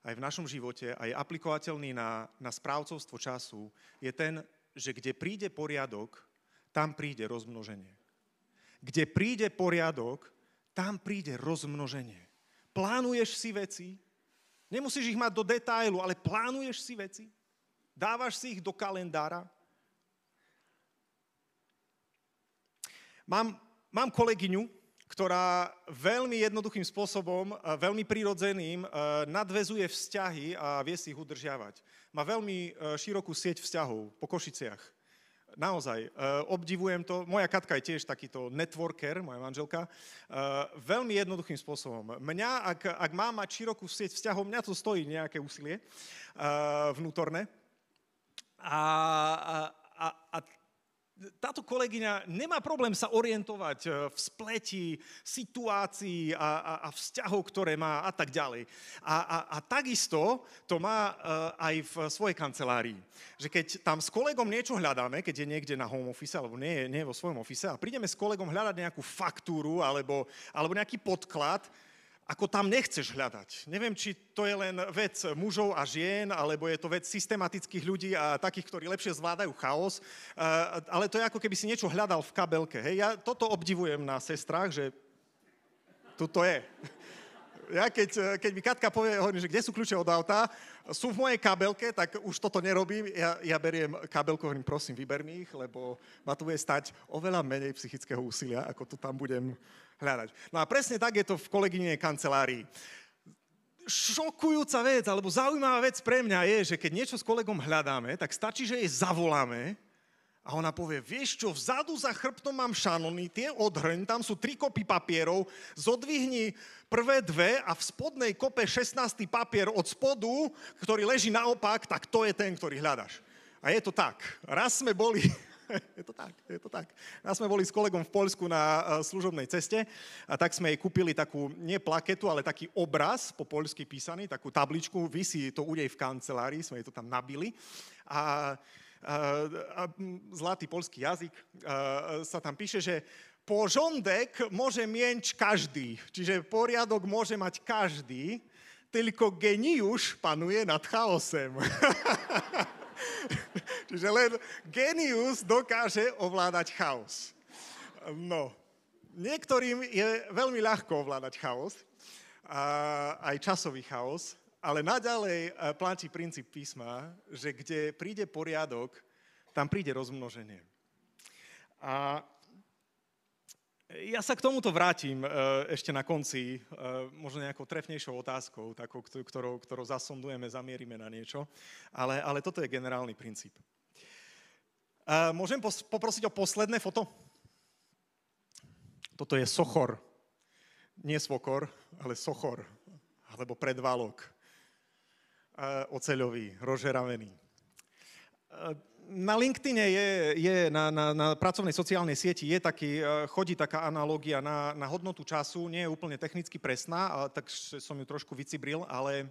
aj v našom živote, a je aplikovateľný na správcovstvo času, je ten, že kde príde poriadok, tam príde rozmnoženie. Kde príde poriadok, tam príde rozmnoženie. Plánuješ si veci, nemusíš ich mať do detailu, ale plánuješ si veci, dávaš si ich do kalendára. Mám kolegyňu, ktorá veľmi jednoduchým spôsobom, veľmi prirodzeným nadväzuje vzťahy a vie si ich udržiavať. Má veľmi širokú sieť vzťahov po Košiciach. Naozaj, obdivujem to. Moja Katka je tiež takýto networker, moja manželka. Veľmi jednoduchým spôsobom. Mňa, ak mám mať širokú sieť vzťahov, mňa to stojí nejaké úsilie vnútorné. A táto kolegyňa nemá problém sa orientovať v spleti situácií a vzťahov, ktoré má a tak ďalej. A takisto to má aj v svojej kancelárii. Že keď tam s kolegom niečo hľadáme, keď je niekde na home office alebo nie je vo svojom office a prídeme s kolegom hľadať nejakú faktúru alebo nejaký podklad, ako tam nechceš hľadať. Neviem, či to je len vec mužov a žien, alebo je to vec systematických ľudí a takých, ktorí lepšie zvládajú chaos, ale to je ako keby si niečo hľadal v kabelke. Hej? Ja toto obdivujem na sestrách, že tu to je. Ja keď mi Katka povie, hovorím, že kde sú kľúče od auta, sú v mojej kabelke, tak už toto nerobím. Ja beriem kabelku, hovorím, prosím, vyber mi ich, lebo ma tu bude stať oveľa menej psychického úsilia, ako tu tam budem hľadať. No a presne tak je to v kolegyninej kancelárii. Šokujúca vec, alebo zaujímavá vec pre mňa je, že keď niečo s kolegom hľadáme, tak stačí, že jej zavoláme a ona povie, vieš čo, vzadu za chrbtom mám šanony, tie odhrň, tam sú 3 kopy papierov, zodvihni prvé 2 a v spodnej kope 16. papier od spodu, ktorý leží naopak, tak to je ten, ktorý hľadaš. A je to tak. Raz sme boli... Je to tak. Raz sme boli s kolegom v Poľsku na služobnej ceste a tak sme jej kúpili takú, nie plaketu, ale taký obraz po poľsky písaný, takú tabličku, visí to u nej v kancelárii, sme jej to tam nabili a zlatý poľský jazyk sa tam píše, že porządek môže mieć každý, čiže poriadok môže mať každý, tylko geniusz panuje nad chaosem. Čiže len genius dokáže ovládať chaos. No, niektorým je veľmi ľahko ovládať chaos, aj časový chaos, ale naďalej platí princíp písma, že kde príde poriadok, tam príde rozmnoženie. A ja sa k tomuto vrátim ešte na konci, možno nejakou trefnejšou otázkou, takou, ktorou zasondujeme, zamierime na niečo, ale toto je generálny princíp. Môžem poprosiť o posledné foto? Toto je sochor. Nie svokor, ale sochor, alebo predválok. Oceľový, rozžeravený. Na LinkedIne na pracovnej sociálnej sieti chodí taká analogia na hodnotu času, nie je úplne technicky presná, ale tak som ju trošku vycibril, ale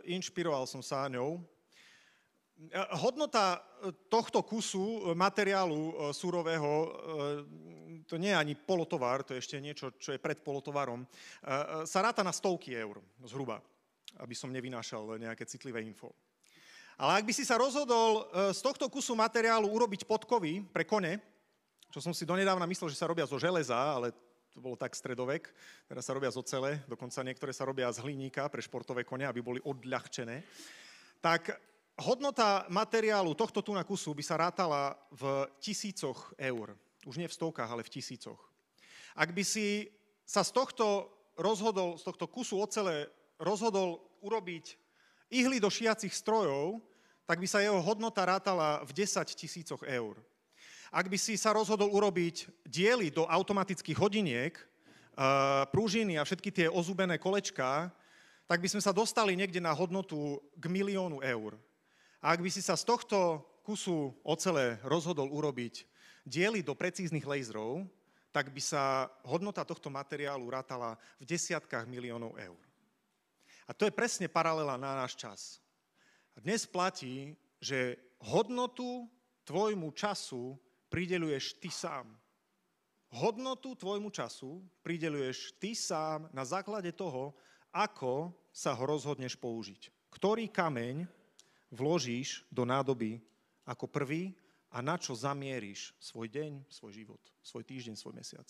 inšpiroval som sa ňou. Hodnota tohto kusu materiálu surového, to nie je ani polotovar, to je ešte niečo, čo je pred polotovarom, sa ráta na stovky eur, zhruba, aby som nevynášal nejaké citlivé info. Ale ak by si sa rozhodol z tohto kusu materiálu urobiť podkovy pre kone, čo som si donedávna myslel, že sa robia zo železa, ale to bolo tak stredovek, teraz sa robia z ocele, dokonca niektoré sa robia z hliníka pre športové kone, aby boli odľahčené, tak hodnota materiálu tohto tu na kusu by sa rátala v tisícoch eur. Už nie v stovkách, ale v tisícoch. Ak by si sa z tohto kusu ocele rozhodol urobiť ihly do šiacich strojov, tak by sa jeho hodnota rátala v 10 000 eur. Ak by si sa rozhodol urobiť diely do automatických hodiniek, prúžiny a všetky tie ozúbené kolečká, tak by sme sa dostali niekde na hodnotu k 1 000 000 eur. A ak by si sa z tohto kusu ocele rozhodol urobiť diely do precíznych laserov, tak by sa hodnota tohto materiálu rátala v desiatkách miliónov eur. A to je presne paralela na náš čas. A dnes platí, že hodnotu tvojmu času prideľuješ ty sám. Hodnotu tvojmu času prideľuješ ty sám na základe toho, ako sa ho rozhodneš použiť. Ktorý kameň vložíš do nádoby ako prvý a na čo zamieríš svoj deň, svoj život, svoj týždeň, svoj mesiac.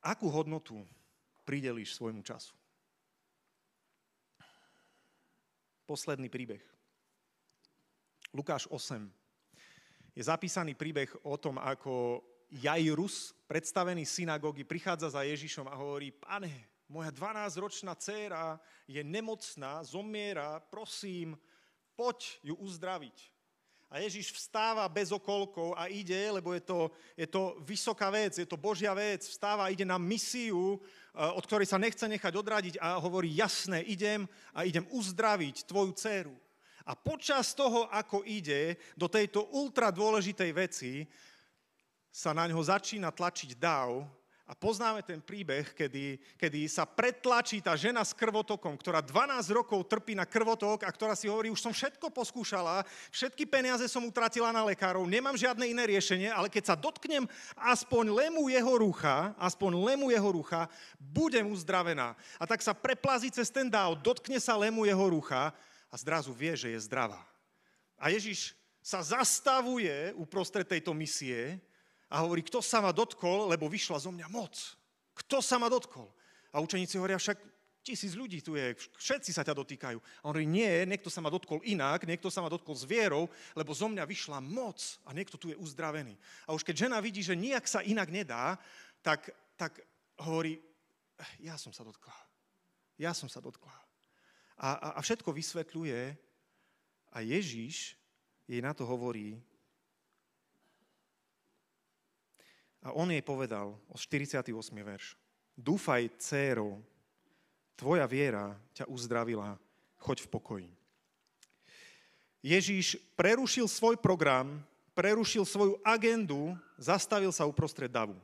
Akú hodnotu pridelíš svojmu času? Posledný príbeh. Lukáš 8. Je zapísaný príbeh o tom, ako Jairus, predstavený synagógy, prichádza za Ježišom a hovorí: Pane, moja 12-ročná dcéra je nemocná, zomiera, prosím, poď ju uzdraviť. A Ježiš vstáva bez okolkov a ide, lebo je to vysoká vec, je to Božia vec, vstáva, ide na misiu, od ktorej sa nechce nechať odradiť a hovorí: jasné, idem uzdraviť tvoju dcéru. A počas toho, ako ide do tejto ultra dôležitej veci, sa na ňo začína tlačiť dáv. A poznáme ten príbeh, kedy sa pretlačí tá žena s krvotokom, ktorá 12 rokov trpí na krvotok a ktorá si hovorí: už som všetko poskúšala, všetky peniaze som utratila na lekárov, nemám žiadne iné riešenie, ale keď sa dotknem aspoň lemu jeho rucha, budem uzdravená. A tak sa preplazí cez ten dáv, dotkne sa lemu jeho rucha a zrazu vie, že je zdravá. A Ježiš sa zastavuje uprostred tejto misie a hovorí: kto sa ma dotkol, lebo vyšla zo mňa moc. Kto sa ma dotkol? A učeníci hovoria: však 1000 ľudí tu je, všetci sa ťa dotýkajú. A on hovorí: nie, niekto sa ma dotkol inak, niekto sa ma dotkol s vierou, lebo zo mňa vyšla moc a niekto tu je uzdravený. A už keď žena vidí, že nijak sa inak nedá, tak hovorí: ja som sa dotkla. A všetko vysvetľuje a Ježiš jej na to hovorí. A on jej povedal, 48. verš: dúfaj, dcéro, tvoja viera ťa uzdravila, choď v pokoji. Ježiš prerušil svoj program, prerušil svoju agendu, zastavil sa uprostred davu.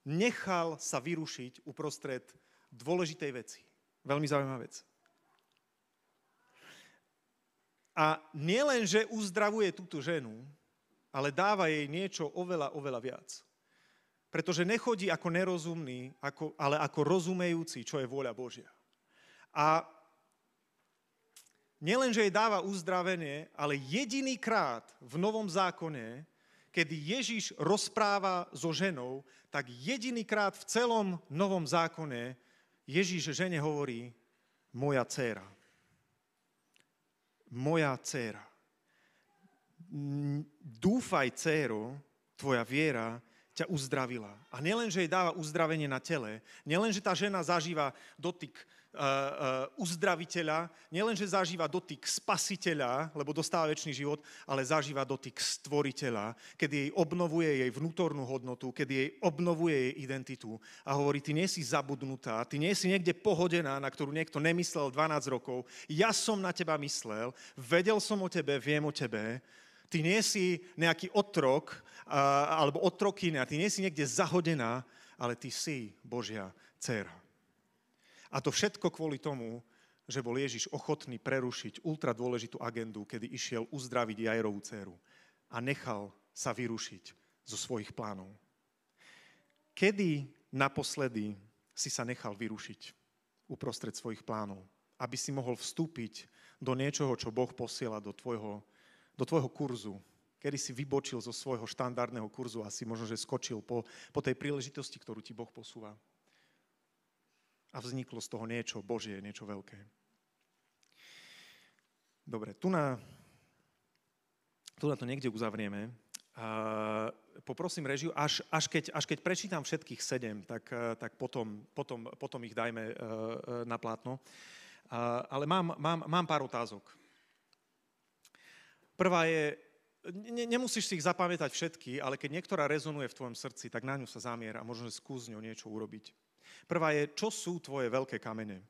Nechal sa vyrušiť uprostred dôležitej veci. Veľmi zaujímavá vec. A nielen, že uzdravuje túto ženu, ale dáva jej niečo oveľa, oveľa viac. Pretože nechodí ako nerozumný, ale ako rozumejúci, čo je vôľa Božia. A nielen, že jej dáva uzdravenie, ale jedinýkrát v Novom zákone, kedy Ježiš rozpráva so ženou, tak jedinýkrát v celom Novom zákone Ježiš žene hovorí: moja dcéra. Moja dcéra. Dúfaj, dcéro, tvoja viera ťa uzdravila. A nielen, že jej dáva uzdravenie na tele, nielen, že tá žena zažíva dotyk uzdraviteľa, nielenže zažíva dotyk spasiteľa, lebo dostáva večný život, ale zažíva dotyk stvoriteľa, kedy jej obnovuje jej vnútornú hodnotu, kedy jej obnovuje jej identitu a hovorí, ty nie si zabudnutá, ty nie si niekde pohodená, na ktorú niekto nemyslel 12 rokov, ja som na teba myslel, vedel som o tebe, viem o tebe, ty nie si nejaký otrok alebo otrokyňa, ty nie si niekde zahodená, ale ty si Božia dcéra. A to všetko kvôli tomu, že bol Ježiš ochotný prerušiť ultradôležitú agendu, kedy išiel uzdraviť Jairovú dcéru a nechal sa vyrušiť zo svojich plánov. Kedy naposledy si sa nechal vyrušiť uprostred svojich plánov, aby si mohol vstúpiť do niečoho, čo Boh posiela do tvojho kurzu, kedy si vybočil zo svojho štandardného kurzu a si možno, že skočil po tej príležitosti, ktorú ti Boh posúva. A vzniklo z toho niečo Božie, niečo veľké. Dobre, tu na to niekde uzavrieme. Poprosím režiu, až keď prečítam všetkých 7, tak potom ich dajme na plátno. Ale mám pár otázok. Prvá je, nemusíš si ich zapamätať všetky, ale keď niektorá rezonuje v tvojom srdci, tak na ňu sa zamier a možno, že skús ňou niečo urobiť. Prvá je, čo sú tvoje veľké kamene?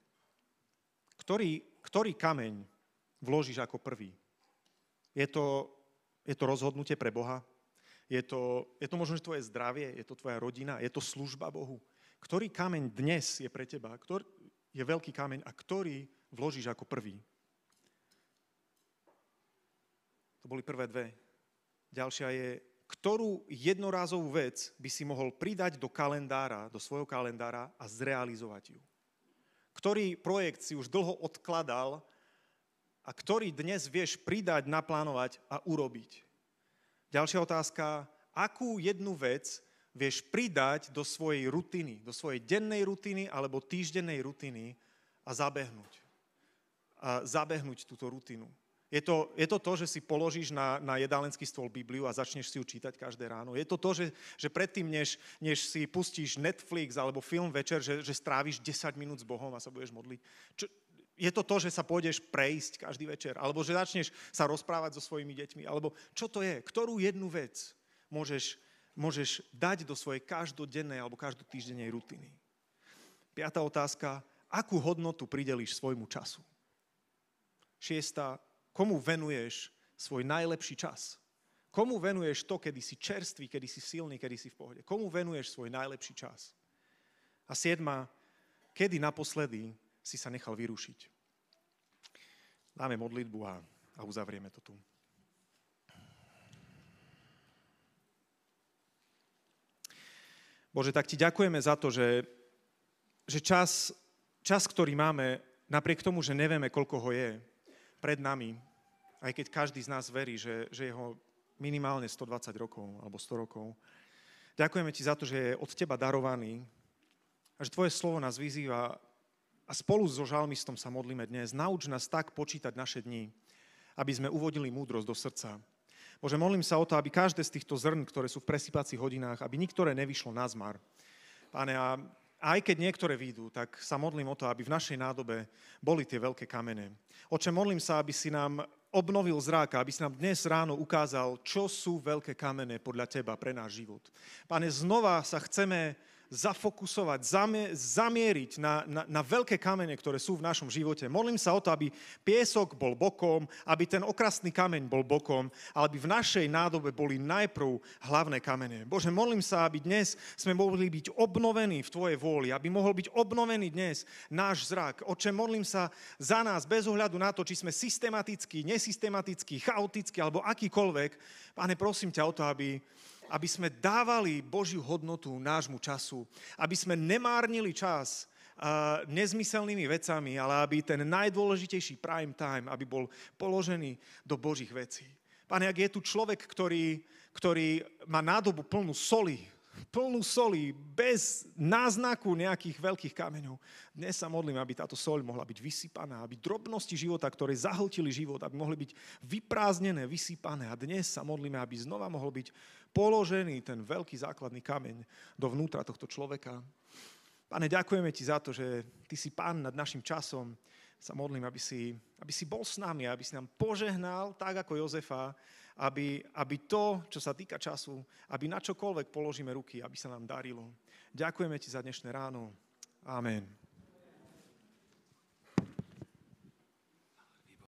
Ktorý kameň vložíš ako prvý? Je to rozhodnutie pre Boha? Je to možno tvoje zdravie? Je to tvoja rodina? Je to služba Bohu? Ktorý kameň dnes je pre teba? Ktorý je veľký kameň a ktorý vložíš ako prvý? To boli prvé dve. Ďalšia je, ktorú jednorázovú vec by si mohol pridať do kalendára, do svojho kalendára a zrealizovať ju? Ktorý projekt si už dlho odkladal a ktorý dnes vieš pridať, naplánovať a urobiť? Ďalšia otázka, akú jednu vec vieš pridať do svojej rutiny, do svojej dennej rutiny alebo týždennej rutiny a zabehnúť. A zabehnúť túto rutinu. Je to, že si položíš na jedálenský stôl Bibliu a začneš si ju čítať každé ráno. Je to, že predtým, než si pustíš Netflix alebo film večer, že stráviš 10 minút s Bohom a sa budeš modliť. Je to, že sa pôjdeš prejsť každý večer. Alebo že začneš sa rozprávať so svojimi deťmi. Alebo čo to je? Ktorú jednu vec môžeš dať do svojej každodennej alebo každotýždennej rutiny? 5. otázka. Akú hodnotu pridelíš svojmu času? 6. Komu venuješ svoj najlepší čas? Komu venuješ to, kedy si čerstvý, kedy si silný, kedy si v pohode? Komu venuješ svoj najlepší čas? A 7. Kedy naposledy si sa nechal vyrušiť? Dáme modlitbu a uzavrieme to tu. Bože, tak ti ďakujeme za to, že čas, ktorý máme, napriek tomu, že nevieme, koľko ho je, pred nami, aj keď každý z nás verí, že je ho minimálne 120 rokov alebo 100 rokov. Ďakujeme ti za to, že je od teba darovaný a že tvoje slovo nás vyzýva a spolu so žalmistom sa modlíme dnes. Nauč nás tak počítať naše dni, aby sme uvodili múdrosť do srdca. Bože, modlím sa o to, aby každé z týchto zrn, ktoré sú v presýpacích hodinách, aby niektoré nevyšlo na zmar. Pane, a aj keď niektoré výjdu, tak sa modlím o to, aby v našej nádobe boli tie veľké kamene. Oče, modlím sa, aby si nám obnovil zrák, aby si nám dnes ráno ukázal, čo sú veľké kamene podľa teba pre náš život. Pane, znova sa chceme zafokusovať, zamieriť na veľké kamene, ktoré sú v našom živote. Modlím sa o to, aby piesok bol bokom, aby ten okrasný kameň bol bokom, ale aby v našej nádobe boli najprv hlavné kamene. Bože, modlím sa, aby dnes sme mohli byť obnovení v Tvojej vôli, aby mohol byť obnovený dnes náš zrak. Oče, modlím sa za nás, bez ohľadu na to, či sme systematickí, nesystematickí, chaotickí alebo akýkoľvek. Pane, prosím ťa o to, aby sme dávali Božiu hodnotu nášmu času, aby sme nemárnili čas nezmyselnými vecami, ale aby ten najdôležitejší prime time, aby bol položený do Božích vecí. Pane, ak je tu človek, ktorý má nádobu plnú soli, bez náznaku nejakých veľkých kameňov. Dnes sa modlím, aby táto soľ mohla byť vysypaná, aby drobnosti života, ktoré zahltili život, aby mohli byť vyprázdnené, vysypané. A dnes sa modlíme, aby znova mohol byť položený ten veľký základný kameň dovnútra tohto človeka. Pane, ďakujeme ti za to, že ty si Pán nad našim časom. Sa modlím, aby si bol s nami, aby si nám požehnal, tak ako Jozefa, aby to, čo sa týka času, aby na čokoľvek položíme ruky, aby sa nám darilo. Ďakujeme ti za dnešné ráno. Amen.